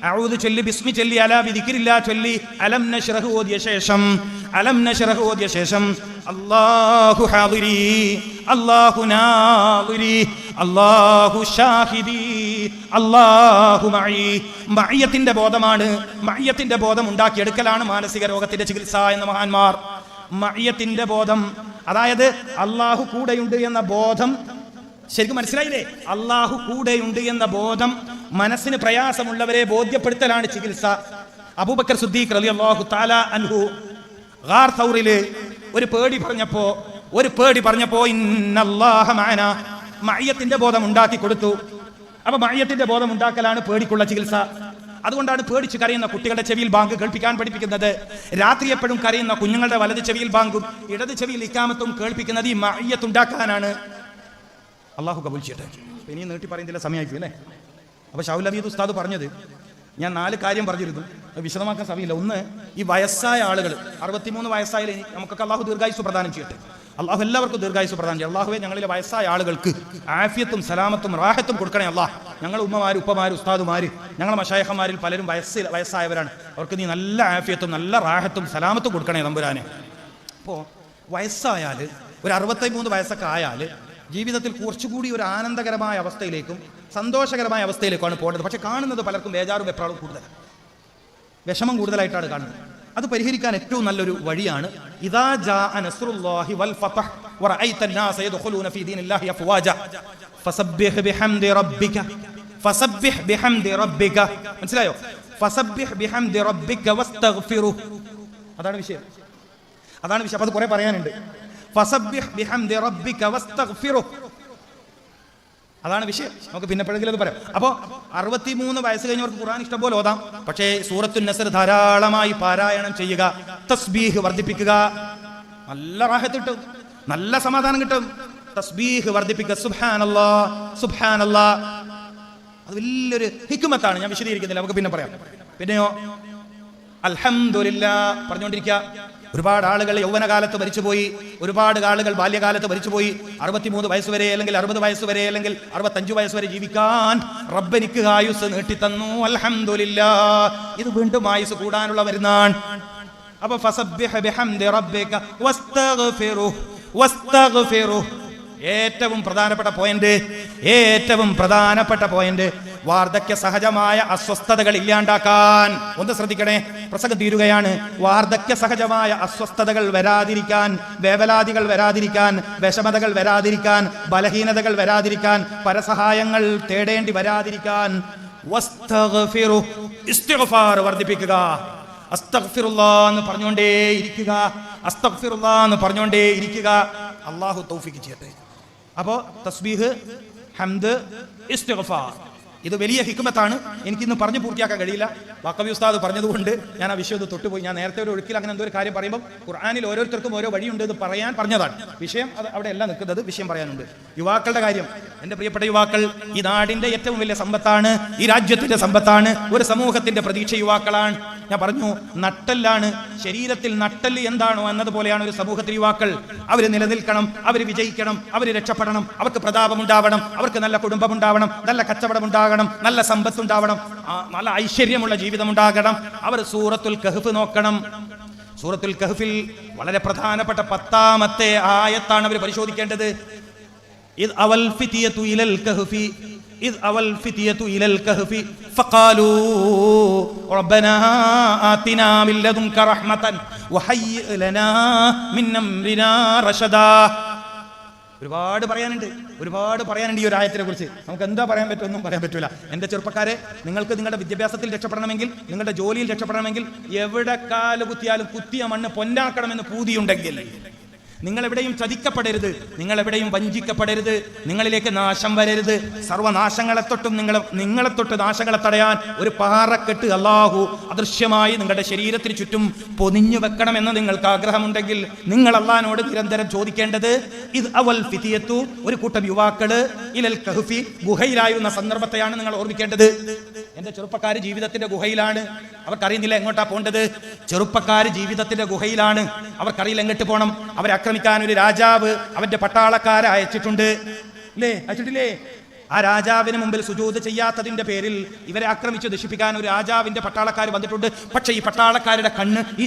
അഊദു ചൊല്ലി, ബിസ്മി ചൊല്ലി, അലാ ബിദിക്രില്ലാ ചൊല്ലി, അലം നശ്റഹ് ഓതിയ ശേഷം അല്ലാഹു ഹാദിരി, അല്ലാഹു നാദിരി, അല്ലാഹു ഷാഹിദി, അല്ലാഹു മഈ. മഅയ്യത്തിന്റെ ബോധമാണ്, മഅയ്യത്തിന്റെ ബോധം ഉണ്ടാക്കിയെടുക്കലാണ് മാനസിക രോഗത്തിന്റെ ചികിത്സ എന്ന മഹാന്മാർ. മഅയ്യത്തിന്റെ ബോധം, അതായത് അല്ലാഹു കൂടെയുണ്ട് എന്ന ബോധം. ശരിക്കും മനസ്സിലായില്ലേ? അല്ലാഹു കൂടെയുണ്ട് എന്ന ബോധം മനസ്സിന് പ്രയാസമുള്ളവരെ ബോധ്യപ്പെടുത്തലാണ് ചികിത്സ. അബൂബക്കർ സിദ്ദീഖ് റളിയല്ലാഹു തആല അൻഹു ഗാർ തൗറില് ഒരു പേടി പറഞ്ഞപ്പോ ഇന്നല്ലാഹ മഅനാ, മഅയ്യത്തിന്റെ ബോധം ഉണ്ടാക്കി കൊടുത്തു. അപ്പൊ മഅയ്യത്തിന്റെ ബോധം ഉണ്ടാക്കലാണ് പേടിക്കുള്ള ചികിത്സ. അതുകൊണ്ടാണ് പേടിച്ച് കരയുന്ന കുട്ടികളുടെ ചെവിയിൽ ബാങ്ക് കേൾപ്പിക്കാൻ പഠിപ്പിക്കുന്നത്. രാത്രി എപ്പോഴും കരയുന്ന കുഞ്ഞുങ്ങളുടെ വലത് ചെവിയിൽ ബാങ്കും ഇടത് ചെവിയിൽ ഇക്കാമത്തും കേൾപ്പിക്കുന്നത് ഈ മഅയ്യത്ത് ഉണ്ടാക്കാനാണ്. അള്ളാഹു കബൂൽ ചെയ്യട്ടെ. ഇനി നീട്ടി പറയുന്നില്ല, സമയമായിരിക്കും അല്ലേ. അപ്പൊ ഷൗൽ ഹമീദ് ഉസ്താദ് പറഞ്ഞത് ഞാൻ 4 കാര്യം പറഞ്ഞിരുന്നു, വിശദമാക്കാൻ സമയമില്ല. ഒന്ന്, ഈ വയസ്സായ ആളുകൾ 63 വയസ്സായാലും നമുക്കൊക്കെ അള്ളാഹു ദീർഘായുസ് പ്രദാനം ചെയ്യട്ടെ. അള്ളാഹു എല്ലാവർക്കും ദീർഘായുസ് പ്രദാനം ചെയ്യും. അള്ളാഹുവെ ഞങ്ങളിലെ വയസ്സായ ആളുകൾക്ക് ആഫിയത്തും സലാമത്തും റാഹത്തും കൊടുക്കണേ അള്ളാഹ്. ഞങ്ങൾ ഉമ്മമാര്, ഉപ്പമാര്, ഉസ്താദുമാര്, ഞങ്ങളെ മശായിഖമാരിൽ പലരും വയസ്സായവരാണ്. അവർക്ക് നീ നല്ല ആഫിയത്തും നല്ല റാഹത്തും സലാമത്തും കൊടുക്കണേ തമ്പുരാനെ. അപ്പോൾ വയസ്സായാൽ, ഒരു 63 വയസ്സൊക്കെ ആയാൽ ജീവിതത്തിൽ കുറച്ചുകൂടി ഒരു ആനന്ദകരമായ അവസ്ഥയിലേക്കും സന്തോഷകരമായ അവസ്ഥയിലേക്കാണ് പോകേണ്ടത്. പക്ഷെ കാണുന്നത് പലർക്കും ബേജാറും വെപ്രാളും കൂടുതലാണ്, വിഷമം കൂടുതലായിട്ടാണ് കാണുന്നത്. അത് പരിഹരിക്കാൻ ഏറ്റവും നല്ലൊരു വഴിയാണ് ഇദാ ജാഅ നസ്റുല്ലാഹി വൽ ഫതഹ് വറഅയ്ത അന്നാസ യദ്ഖുലൂന ഫീ ദീനില്ലാഹി അഫ്വാജ ഫസബ്ബിഹ് ബിഹംദി റബ്ബിക. മനസ്സിലായോ? ഫസബ്ബിഹ് ബിഹംദി റബ്ബിക വസ്തഗ്ഫിറു. അതാണ് വിഷയം. അത് കുറെ പറയാനുണ്ട്. ഫസബ്ബിഹ് ബിഹംദി റബ്ബിക വസ്തഗ്ഫിറു, അതാണ് വിഷയം. നമുക്ക് പിന്നെ എപ്പോഴെങ്കിലും അത് പറയാം. അപ്പോൾ 63 വയസ്സ് കഴിഞ്ഞവർക്ക് ഖുർആൻ ഇഷ്ടം പോലെ ഓതാം. പക്ഷേ സൂറത്തുൻ നസ്ർ ധാരാളമായി പാരായണം ചെയ്യുക, തസ്ബീഹ് വർദ്ധിപ്പിക്കുക, നല്ല റാഹത്ത് കിട്ടും, നല്ല സമാധാനം കിട്ടും. തസ്ബീഹ് വർദ്ധിപ്പിക്കുക, സുബ്ഹാനല്ലാഹ് സുബ്ഹാനല്ലാഹ്. അത് വലിയൊരു ഹിക്മത്താണ്, ഞാൻ വിശദീകരിക്കുന്നില്ല, നമുക്ക് പിന്നെ പറയാം. പിന്നെയോ അൽഹംദുലില്ലാഹ് പറഞ്ഞുകൊണ്ടിരിക്കുക. ഒരുപാട് ആളുകൾ യൗവനകാലത്ത് മരിച്ചുപോയി, ഒരുപാട് ആളുകൾ ബാല്യകാലത്ത് മരിച്ചുപോയി. 63 വയസ്സ് വരെ അല്ലെങ്കിൽ 60 വയസ്സ് വരെ അല്ലെങ്കിൽ 65 വയസ്സ് വരെ ജീവിക്കാൻ റബ്ബ് എനിക്ക് ആയുസ് നീട്ടിത്തന്നു, അൽഹംദുലില്ലാഹ്. ഇത് വീണ്ടും ആയുസ് കൂടാനുള്ള മരുന്നാണ്. അപ്പൊ ഫസബ്ബിഹ് ബിഹംദി റബ്ബിക വസ്തഗ്ഫിറു. ഏറ്റവും പ്രധാനപ്പെട്ട പോയിന്റ് വാർദ്ധക്യ സഹജമായ അസ്വസ്ഥതകൾ ഇല്ലാണ്ടാക്കാൻ. ഒന്ന് ശ്രദ്ധിക്കണേ, പ്രസംഗം തീരുകയാണ്. വാർദ്ധക്യ സഹജമായ അസ്വസ്ഥതകൾ വരാതിരിക്കാൻ, വേവലാതികൾ വരാതിരിക്കാൻ, വിഷമതകൾ വരാതിരിക്കാൻ, ബലഹീനതകൾ വരാതിരിക്കാൻ, പരസഹായങ്ങൾ തേടേണ്ടി വരാതിരിക്കാൻ വസ്തഗ്ഫിറു, ഇസ്തിഗ്ഫാർ വർദ്ധിപ്പിക്കുക. അസ്തഗ്ഫിറുല്ലാഹ് എന്ന് പറഞ്ഞുകൊണ്ടേ ഇരിക്കുക. അല്ലാഹു തൗഫീഖ് ചെയ്യട്ടെ. അപ്പോൾ തസ്ബീഹ്, ഹംദ്, ഇസ്തിഗ്ഫാർ, ഇത് വലിയ ഹിക്മത്താണ്. എനിക്കിന്ന് പറഞ്ഞു പൂർത്തിയാക്കാൻ കഴിയില്ല. വഖവി ഉസ്താദ് പറഞ്ഞതുകൊണ്ട് ഞാൻ ആ വിഷയം തൊട്ടുപോയി. ഞാൻ നേരത്തെ ഒരു ഒഴുക്കിൽ അങ്ങനെ എന്തോ ഒരു കാര്യം പറയുമ്പോൾ ഖുർആനിൽ ഓരോരുത്തർക്കും ഓരോ വഴിയുണ്ട് എന്ന് പറഞ്ഞതാണ് വിഷയം. അത് അവിടെ അല്ല നിൽക്കുന്നത്, വിഷയം പറയാനുണ്ട്. യുവാക്കളുടെ കാര്യം, എൻ്റെ പ്രിയപ്പെട്ട യുവാക്കൾ, ഈ നാടിന്റെ ഏറ്റവും വലിയ സമ്പത്താണ്, ഈ രാജ്യത്തിന്റെ സമ്പത്താണ്, ഒരു സമൂഹത്തിന്റെ പ്രതീക്ഷ യുവാക്കളാണ്. ഞാൻ പറഞ്ഞു, നട്ടെല്ലാണ്. ശരീരത്തിൽ നട്ടെല്ല് എന്താണോ എന്നതുപോലെയാണ് ഒരു സമൂഹത്തിൽ യുവാക്കൾ. അവർ നിലനിൽക്കണം, അവർ വിജയിക്കണം, അവർ രക്ഷപ്പെടണം, അവർക്ക് പ്രതാപമുണ്ടാവണം, അവർക്ക് നല്ല കുടുംബമുണ്ടാവണം, നല്ല കച്ചവടമുണ്ടാകണം, നല്ല സമ്പത്തുണ്ടാവണം, നല്ല ഐശ്വര്യമുള്ള ജീവിതം ഉണ്ടാകണം. അവർ സൂറത്തുൽ കഹ്ഫ് നോക്കണം. സൂറത്തുൽ കഹ്ഫിൽ വളരെ പ്രധാനപ്പെട്ട 10ാമത്തെ ആയത്താണ് അവർ പരിശോധിക്കേണ്ടത്. ഇദ് അവൽ ഫിതിയതു ഇലൽ കഹ്ഫി ഫഖാലൂ റബ്ബനാ ആതിനാ മിൻ ലദുൻക റഹ്മതൻ വഹയ്യി ലനാ മിൻ അംരിനാ റശദാ. ഒരുപാട് പറയാനുണ്ട് ഈ ഒരു ആയത്തിനെ കുറിച്ച്. നമുക്ക് എന്താ പറയാൻ പറ്റുമെന്നും പറയാൻ പറ്റില്ല. എൻ്റെ ചെറുപ്പക്കാരെ, നിങ്ങൾക്ക് നിങ്ങളുടെ വിദ്യാഭ്യാസത്തിൽ രക്ഷപ്പെടണമെങ്കിൽ, നിങ്ങളുടെ ജോലിയിൽ രക്ഷപ്പെടണമെങ്കിൽ, എവിടെ കാല് കുത്തിയാലും കുത്തിയ മണ്ണ് പൊന്നാക്കണമെന്ന് പൂതിയുണ്ടെങ്കിൽ നിങ്ങളെവിടെയും ചതിക്കപ്പെടരുത്, നിങ്ങളെവിടെയും വഞ്ചിക്കപ്പെടരുത്, നിങ്ങളിലേക്ക് നാശം വരരുത്. സർവനാശങ്ങളെ തൊട്ടും നിങ്ങളെ തൊട്ട് നാശങ്ങളെ തടയാൻ ഒരു പാറക്കെട്ട് അല്ലാഹു അദൃശ്യമായി നിങ്ങളുടെ ശരീരത്തിന് ചുറ്റും പൊതിഞ്ഞു വെക്കണമെന്ന് നിങ്ങൾക്ക് ആഗ്രഹമുണ്ടെങ്കിൽ നിങ്ങൾ അല്ലാഹുവിനോട് നിരന്തരം ചോദിക്കേണ്ടത് ഇത് അവൽ ഫിതിയത്തു, ഒരു കൂട്ടം യുവാക്കള് ഇലൽ കഹ്ഫി, ഗുഹയിലായിരുന്ന സന്ദർഭത്തെയാണ് നിങ്ങൾ ഓർമ്മിക്കേണ്ടത്. എന്റെ ചെറുപ്പക്കാര് ജീവിതത്തിന്റെ ഗുഹയിലാണ്, അവർക്കറിയുന്നില്ല എങ്ങോട്ടാ പോകേണ്ടത്. ചെറുപ്പക്കാര് ജീവിതത്തിന്റെ ഗുഹയിലാണ്, അവർക്കറിയില്ല എങ്ങോട്ട് പോകണം. അവരെ ആക്രമിക്കാൻ ഒരു രാജാവ് അവന്റെ പട്ടാളക്കാരെ അയച്ചിട്ടില്ലേ? ആ രാജാവിന് മുമ്പിൽ സുജൂദ് ചെയ്യാത്തതിന്റെ പേരിൽ ഇവരെ ആക്രമിച്ച് നശിപ്പിക്കാൻ ഒരു രാജാവിന്റെ പട്ടാളക്കാർ വന്നിട്ടുണ്ട്. പക്ഷെ ഈ പട്ടാളക്കാരുടെ കണ്ണ് ഈ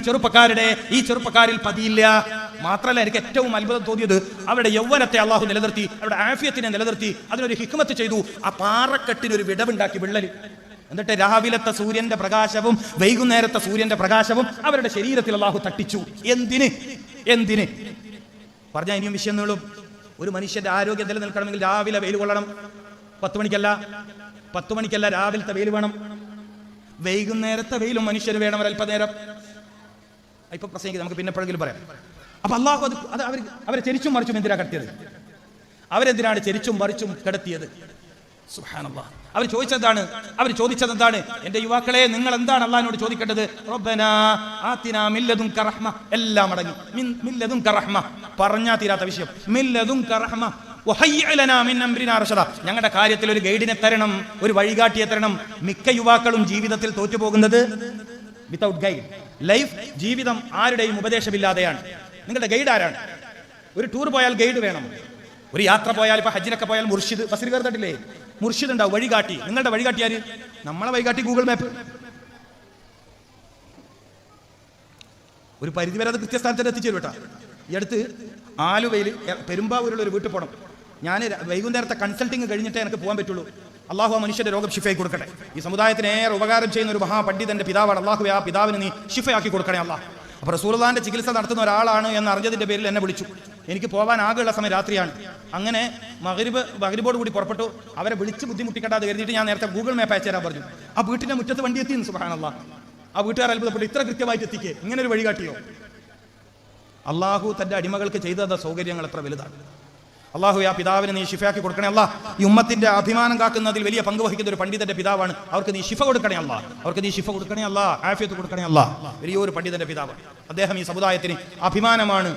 ചെറുപ്പക്കാരിൽ പതിയില്ല. മാത്രമല്ല, എനിക്ക് ഏറ്റവും അത്ഭുതം തോന്നിയത് അവരുടെ യൗവനത്തെ അള്ളാഹു നിലനിർത്തി, അവരുടെ ആഫിയത്തിനെ നിലനിർത്തി, അതിനൊരു ഹിക്മത്ത് ചെയ്തു. ആ പാറക്കെട്ടിനൊരു വിടവുണ്ടാക്കി, വിള്ളൽ. എന്നിട്ട് രാവിലത്തെ സൂര്യന്റെ പ്രകാശവും വൈകുന്നേരത്തെ സൂര്യന്റെ പ്രകാശവും അവരുടെ ശരീരത്തിൽ അള്ളാഹു തട്ടിച്ചു. എന്തിന് പറഞ്ഞാൽ ഇനിയും വിഷയം നീളും. ഒരു മനുഷ്യന്റെ ആരോഗ്യം നിലനിൽക്കണമെങ്കിൽ രാവിലെ വെയിൽ കൊള്ളണം. 10 മണിക്കല്ല രാവിലത്തെ വെയിൽ വേണം. വൈകുന്നേരത്തെ വെയിലും മനുഷ്യന് വേണം ഒരല്പനേരം. ഇപ്പൊ പ്രസംഗിക്കുന്നത് നമുക്ക് പിന്നെ എപ്പോഴെങ്കിലും പറയാം. അപ്പൊ അള്ളാഹു അത് അവരെ ചെരിച്ചും മറിച്ചും എന്തിനാ കിടത്തിയത്? അവരെന്തിനാണ് ചെരിച്ചും മറിച്ചും കിടത്തിയത്? സുബ്ഹാനല്ലാഹ്. അവർ ചോദിച്ചതെന്താണ്? എന്റെ യുവാക്കളെ, നിങ്ങൾ എന്താണ് അള്ളാഹിനോട് ചോദിക്കേണ്ടത്? റബ്ബനാ ആതിനാ മിൻ ലദുൻക റഹ്മ. എല്ലാം അടങ്ങി. മിൻ ലദുൻക റഹ്മ, പറഞ്ഞാ തീരാത്ത വിഷയം. മിൻ ലദുൻക റഹ്മ വഹയ്യിഅ ലനാ മിൻ അംരിനാ റശദ. ഞങ്ങളുടെ കാര്യത്തിൽ ഒരു ഗൈഡിനെ തരണം, ഒരു വഴികാട്ടിയെ തരണം. മിക്ക യുവാക്കളും ജീവിതത്തിൽ തോറ്റുപോകുന്നത് വിത്തൗട്ട് ഗൈഡ്. ലൈഫ് ജീവിതം ആരുടെയും ഉപദേശമില്ലാതെയാണ്. നിങ്ങളുടെ ഗൈഡ് ആരാണ്? ഒരു ടൂർ പോയാൽ ഗൈഡ് വേണം. ഒരു യാത്ര പോയാൽ, ഇപ്പൊ ഹജ്ജിനൊക്കെ പോയാൽ മുർഷിദ്, ബസ്സിൽ കയറിട്ടില്ലേ, മുർഷിദ് ഉണ്ടാവും, വഴികാട്ടി. നിങ്ങളുടെ വഴികാട്ടി ആര്? നമ്മളെ വഴികാട്ടി ഗൂഗിൾ മാപ്പ്. ഒരു പരിധിവരെ അത് കൃത്യസ്ഥാനത്ത് എത്തിച്ചേരും കേട്ടാ. ഈ അടുത്ത് ആലുവയിൽ പെരുമ്പാവൂരുള്ള ഒരു വീട്ടിൽ പോകണം. ഞാൻ വൈകുന്നേരത്തെ കൺസൾട്ടിങ് കഴിഞ്ഞിട്ടേ എനിക്ക് പോകാൻ പറ്റുള്ളൂ. അള്ളാഹു ആ മനുഷ്യന്റെ രോഗം ഷിഫയാക്കി കൊടുക്കട്ടെ. ഈ സമുദായത്തിന് ഏറെ ഉപകാരം ചെയ്യുന്ന ഒരു മഹാപണ്ഡിതന്റെ പിതാവാണ്. അള്ളാഹു ആ പിതാവിന് നീ ഷിഫയാക്കി കൊടുക്കണേ അള്ളാഹ്. അപ്പോൾ റസൂലുള്ളാഹിന്റെ ചികിത്സ നടത്തുന്ന ഒരാളാണ് എന്ന് അറിഞ്ഞതിന്റെ പേരിൽ എന്നെ വിളിച്ചു. എനിക്ക് പോകാൻ ആകെയുള്ള സമയം രാത്രിയാണ്. അങ്ങനെ മഗ്രിബോട് കൂടി പുറപ്പെട്ടു. അവരെ വിളിച്ച് ബുദ്ധിമുട്ടിക്കേണ്ടത് കരുതിയിട്ട് ഞാൻ നേരത്തെ ഗൂഗിൾ മാപ്പ് അയച്ചു തരാൻ പറഞ്ഞു. ആ വീട്ടിന്റെ മുറ്റത്ത് വണ്ടി എത്തി. സുബ്ഹാനല്ലാഹ്. ആ വീട്ടുകാർ അത്ഭുതപ്പെട്ടു, ഇത്ര കൃത്യമായിട്ട് എത്തിക്കേ, ഇങ്ങനെ ഒരു വഴികാട്ടിയോ? അള്ളാഹു തന്റെ അടിമകൾക്ക് ചെയ്ത സൗകര്യങ്ങൾ എത്ര വലുതാണ്. അള്ളാഹു ആ പിതാവിന് നീ ഷിഫയാക്കി കൊടുക്കണേ അല്ലാഹ്. ഈ ഉമ്മത്തിന്റെ അഭിമാനം കാക്കുന്നതിൽ വലിയ പങ്ക് വഹിക്കുന്ന ഒരു പണ്ഡിതന്റെ പിതാവാണ്. അവർക്ക് നീ ഷിഫ കൊടുക്കണേ അല്ലാഹ്. അവർക്ക് നീ ഷിഫ കൊടുക്കണേ അല്ലാഹ്. ആഫിയത്ത് കൊടുക്കണേ അല്ലാഹ്. വലിയൊരു പണ്ഡിതന്റെ പിതാവ്. അദ്ദേഹം ഈ സമുദായത്തിന് അഭിമാനമാണ്.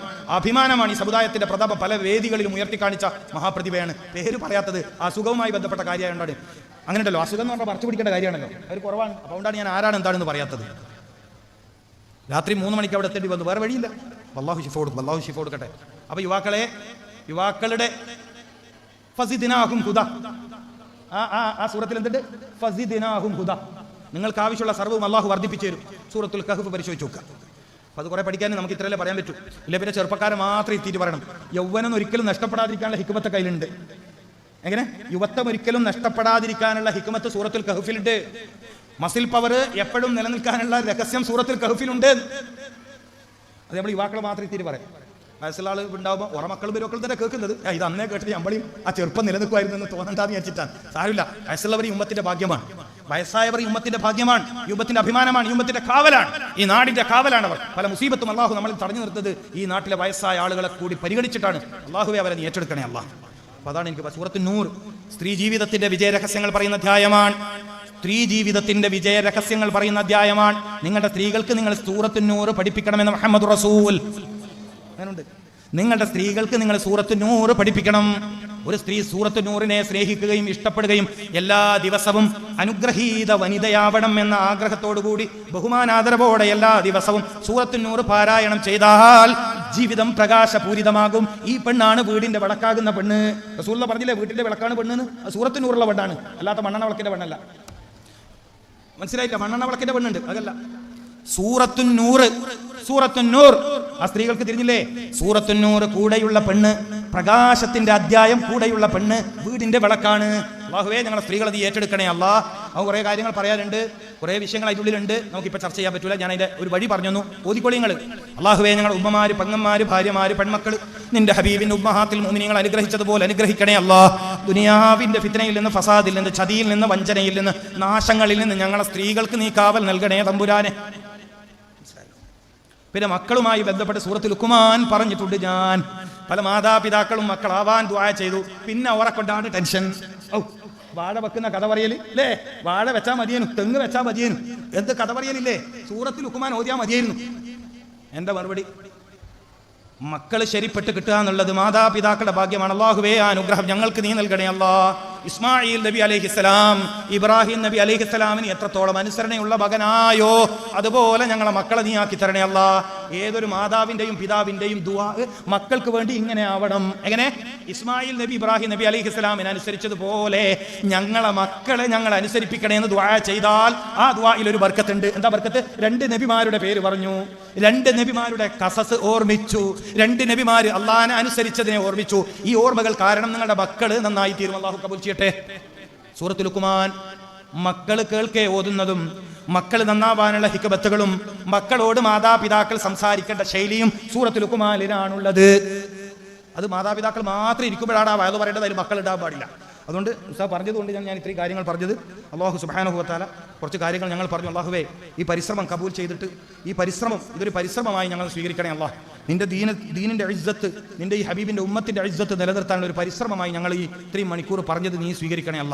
ഈ സമുദായത്തിന്റെ പ്രതാപം പല വേദികളിലും ഉയർത്തിക്കാണിച്ച മഹാപ്രതിഭയാണ്. പേര് പറയാത്തത് അസുഖവുമായി ബന്ധപ്പെട്ട കാര്യമായതുകൊണ്ടാണ്. അങ്ങനെയുണ്ടല്ലോ, അസുഖം എന്ന് പറഞ്ഞാൽ പറിച്ചു പിടിക്കേണ്ട കാര്യമാണല്ലോ, അവർ കുറവാണ്. അതുകൊണ്ടാണ് ഞാൻ ആരാണ് എന്താണെന്ന് പറയാത്തത്. രാത്രി 3 മണിക്ക് അവിടെ എത്തേണ്ടി വന്നു, വേറെ വഴിയില്ല. അല്ലാഹു ഷിഫ കൊടുക്കും, അല്ലാഹു ഷിഫ കൊടുക്കട്ടെ. അപ്പൊ യുവാക്കളുടെ ഫസിദിനാഹും ഹുദ, ആ സൂറത്തിൽ എന്തുണ്ട്? ഫസിദിനാഹും ഹുദ. നിങ്ങൾക്ക് ആവശ്യമുള്ള സർവ്വവും അള്ളാഹു വർദ്ധിപ്പിച്ചു തരും. സൂറത്തുൽ കഹ്ഫ് പരിശോധിച്ച് നോക്കുക. അപ്പൊ അത് കുറെ പഠിക്കാൻ നമുക്ക് ഇത്രയല്ലേ പറയാൻ പറ്റൂ. ഇല്ല പിന്നെ ചെറുപ്പക്കാരെ മാത്രം എത്തിയിട്ട് പറയണം. യൗവനം ഒരിക്കലും നഷ്ടപ്പെടാതിരിക്കാനുള്ള ഹിക്മത്ത് കയ്യിലുണ്ട്. എങ്ങനെ? യുവത്വം ഒരിക്കലും നഷ്ടപ്പെടാതിരിക്കാനുള്ള ഹിക്മത്ത് സൂറത്തുൽ കഹ്ഫിലുണ്ട്. മസിൽ പവർ എപ്പോഴും നിലനിൽക്കാനുള്ള രഹസ്യം സൂറത്തുൽ കഹ്ഫിലുണ്ട്. അത് നമ്മൾ യുവാക്കളെ മാത്രം എത്തിയിട്ട് പറയാം. വയസ്സുള്ള ആൾ ഉണ്ടാകുമ്പോൾ ഓരോ മക്കളും പേരൊക്കെ തന്നെ കേൾക്കുന്നത്, ഇത് അന്നേ കേട്ടിട്ട് നമ്മളിയും ആ ചെറുപ്പം നിലനിൽക്കുമായിരുന്നു എന്ന് തോന്നണ്ടാന്ന് വിചാരിച്ചിട്ടാണ്. സാരമില്ല, വയസ്സുള്ളവർ ഉമ്മത്തിന്റെ ഭാഗ്യമാണ്, വയസ്സായവർ ഉമ്മത്തിന്റെ ഭാഗ്യമാണ്, ഉമ്മത്തിന്റെ അഭിമാനമാണ്, ഉമ്മത്തിന്റെ കാവലാണ്, ഈ നാടിന്റെ കാവലാണ് അവർ. പല മുസീബത്തും അള്ളാഹു നമ്മളിൽ തടഞ്ഞു നിർത്തത് ഈ നാട്ടിലെ വയസ്സായ ആളുകളെ കൂടി പരിഗണിച്ചിട്ടാണ്. അള്ളാഹുവെ അവരെ നീ ഏറ്റെടുക്കണേ അള്ളാഹ്. അപ്പൊ അതാണ് എനിക്ക് സൂറത്ത് നൂർ സ്ത്രീ ജീവിതത്തിന്റെ വിജയരഹസ്യങ്ങൾ പറയുന്ന അധ്യായമാണ്. സ്ത്രീ ജീവിതത്തിന്റെ വിജയരഹസ്യങ്ങൾ പറയുന്ന അധ്യായമാണ്. നിങ്ങളുടെ സ്ത്രീകൾക്ക് നിങ്ങൾ സൂറത്ത് നൂർ പഠിപ്പിക്കണമെന്ന് മുഹമ്മദ് റസൂൽ. അങ്ങനെയുണ്ട്. നിങ്ങളുടെ സ്ത്രീകൾക്ക് നിങ്ങൾ സൂറത്ത് നൂർ പഠിപ്പിക്കണം. ഒരു സ്ത്രീ സൂറത്ത് നൂറിനെ സ്നേഹിക്കുകയും ഇഷ്ടപ്പെടുകയും എല്ലാ ദിവസവും അനുഗ്രഹീത വനിതയാവണം എന്ന ആഗ്രഹത്തോടുകൂടി ബഹുമാനാദരവോടെ എല്ലാ ദിവസവും സൂറത്ത് നൂർ പാരായണം ചെയ്താൽ ജീവിതം പ്രകാശപൂരിതമാകും. ഈ പെണ്ണാണ് വീടിന്റെ വിളക്കാകുന്ന പെണ്ണ്. റസൂലുള്ള പറഞ്ഞില്ലേ, വീട്ടിന്റെ വിളക്കാണ് പെണ്ണെന്ന്. സൂറത്ത് നൂറുള്ള പെണ്ണാണ്, അല്ലാത്ത മണ്ണെണ്ണ വിളക്കിന്റെ പെണ്ണല്ല. മനസ്സിലായില്ല? മണ്ണെണ്ണ വിളക്കിന്റെ പെണ്ണുണ്ട്, അതല്ല. സൂറത്തുൻ നൂർ. ആ സ്ത്രീകൾക്ക് തിരിഞ്ഞില്ലേ? സൂറത്തുൻ നൂർ, കൂടെയുള്ള പെണ്ണ്, പ്രകാശത്തിന്റെ അധ്യായം, കൂടെയുള്ള പെണ്ണ്, വീടിന്റെ വിളക്കാണ്. അല്ലാഹുവേ, ഞങ്ങളുടെ സ്ത്രീകൾ അത് ഏറ്റെടുക്കണേ അല്ലാഹ്. അത് കുറേ കാര്യങ്ങൾ പറയാനുണ്ട്, കുറേ വിഷയങ്ങൾ അതിനുള്ളിലുണ്ട്, നമുക്കിപ്പോൾ ചർച്ച ചെയ്യാൻ പറ്റൂല. ഞാൻ അതിന്റെ ഒരു വഴി പറഞ്ഞു, ഓതിക്കൊള്ളിങ്ങൾ. അല്ലാഹുവേ, ഞങ്ങളുടെ ഉമ്മമാര്, പെങ്ങന്മാര്, ഭാര്യമാര്, പെൺമക്കൾ നിന്റെ ഹബീബിന്റെ ഉമ്മഹാത്തിൽ മുഅ്മിനീങ്ങൾ അനുഗ്രഹിച്ചതുപോലെ അനുഗ്രഹിക്കണേ അല്ലാഹ്. ദുനിയാവിന്റെ ഫിത്നയിൽ നിന്ന്, ഫസാദിൽ നിന്ന്, ചതിയിൽ നിന്ന്, വഞ്ചനയിൽ നിന്ന്, നാശങ്ങളിൽ നിന്ന് ഞങ്ങളെ സ്ത്രീകൾക്ക് നീ കാവൽ നൽകണേ തമ്പുരാനെ. പിന്നെ മക്കളുമായി ബന്ധപ്പെട്ട് സൂറത്തുൽ ലുഖ്മാൻ പറഞ്ഞിട്ടുണ്ട്. ഞാൻ പല മാതാപിതാക്കളും മക്കളാവാൻ ദുആ ചെയ്തു, പിന്നെ അവരെ കൊണ്ടാണ് ടെൻഷൻ. വാഴ വെക്കുന്ന കഥ പറയല് അല്ലേ? വാഴ വെച്ചാൽ മതിയേനു, തെങ്ങ് വെച്ചാൽ മതിയേനു, എന്ത് കഥ പറയലില്ലേ? സൂറത്തുൽ ലുഖ്മാൻ ഓതിയാൽ മതിയായിരുന്നു. എന്റെ മറുപടി, മക്കള് ശരിപ്പെട്ട് കിട്ടുക എന്നുള്ളത് മാതാപിതാക്കളുടെ ഭാഗ്യമാണ്. അല്ലാഹുവേ, ആ അനുഗ്രഹം ഞങ്ങൾക്ക് നീ നൽകണേ അല്ലാഹ്. ഇസ്മായിൽ നബി അലൈഹിസ്സലാം ഇബ്രാഹിം നബി അലൈഹിസ്സലാമിന് എത്രത്തോളം അനുസരണയുള്ള മകനായോ അതുപോലെ ഞങ്ങളെ മക്കളെ നീ ആക്കി തരണേ അല്ലാഹ്. ഏതൊരു മാതാവിന്റെയും പിതാവിന്റെയും ദുആ മക്കൾക്ക് വേണ്ടി ഇങ്ങനെ ആവണം. എങ്ങനെ? ഇസ്മായിൽ നബി ഇബ്രാഹിം നബി അലൈഹിസ്സലാമിനെ അനുസരിച്ചതുപോലെ ഞങ്ങളെ മക്കളെ ഞങ്ങൾ അനുസരിപ്പിക്കണേ എന്ന് ദുആ ചെയ്താൽ ആ ദുആയിൽ ഒരു ബർക്കത്തുണ്ട്. എന്താ ബർക്കത്ത്? 2 നബിമാരുടെ പേര് പറഞ്ഞു, 2 നബിമാരുടെ ഖസസ് ഓർമ്മിച്ചു, 2 നബിമാര് അള്ളാഹനെ അനുസരിച്ചതിനെ ഓർമ്മിച്ചു. ഈ ഓർമ്മകൾ കാരണം നിങ്ങളുടെ മക്കള് നന്നായി തീരും. അല്ലാഹു കബൂൽ ചെയ്യട്ടെ. സൂറത്തുൽ ലുഖ്മാൻ മക്കള് കേൾക്കെ ഓതുന്നതും മക്കൾ നന്നാവാനുള്ള ഹിക്മത്തുകളും മക്കളോട് മാതാപിതാക്കൾ സംസാരിക്കേണ്ട ശൈലിയും സൂറത്തുൽ ലുഖ്മാനിലാണുള്ളത്. അത് മാതാപിതാക്കൾ മാത്രം ഇരിക്കുമ്പോഴാണ് ആ വയത് പറയേണ്ടത്, അതിൽ മക്കൾ ഇടാൻ പാടില്ല. അതുകൊണ്ട് ഉസ്താദ് പറഞ്ഞതുകൊണ്ട് ഞാൻ ഇത്രയും കാര്യങ്ങൾ പറഞ്ഞത്. അല്ലാഹു സുബ്ഹാനഹു വ തആല കുറച്ച് കാര്യങ്ങൾ ഞങ്ങൾ പറഞ്ഞു. അല്ലാഹുവേ, ഈ പരിശ്രമം കബൂൽ ചെയ്തിട്ട് ഈ പരിശ്രമം ഇതൊരു പരിശ്രമമായി ഞങ്ങൾ സ്വീകരിക്കണേ അല്ലാഹ്. നിന്റെ ദീനിന്റെ ഇസ്സത്ത്, നിന്റെ ഈ ഹബീബിന്റെ ഉമ്മത്തിന്റെ ഇസ്സത്ത് നിലനിർത്താനുള്ള ഒരു പരിശ്രമമായി ഞങ്ങൾ ഈ ഇത്രയും മണിക്കൂർ പറഞ്ഞത് നീ സ്വീകരിക്കണേ അല്ലാഹ്.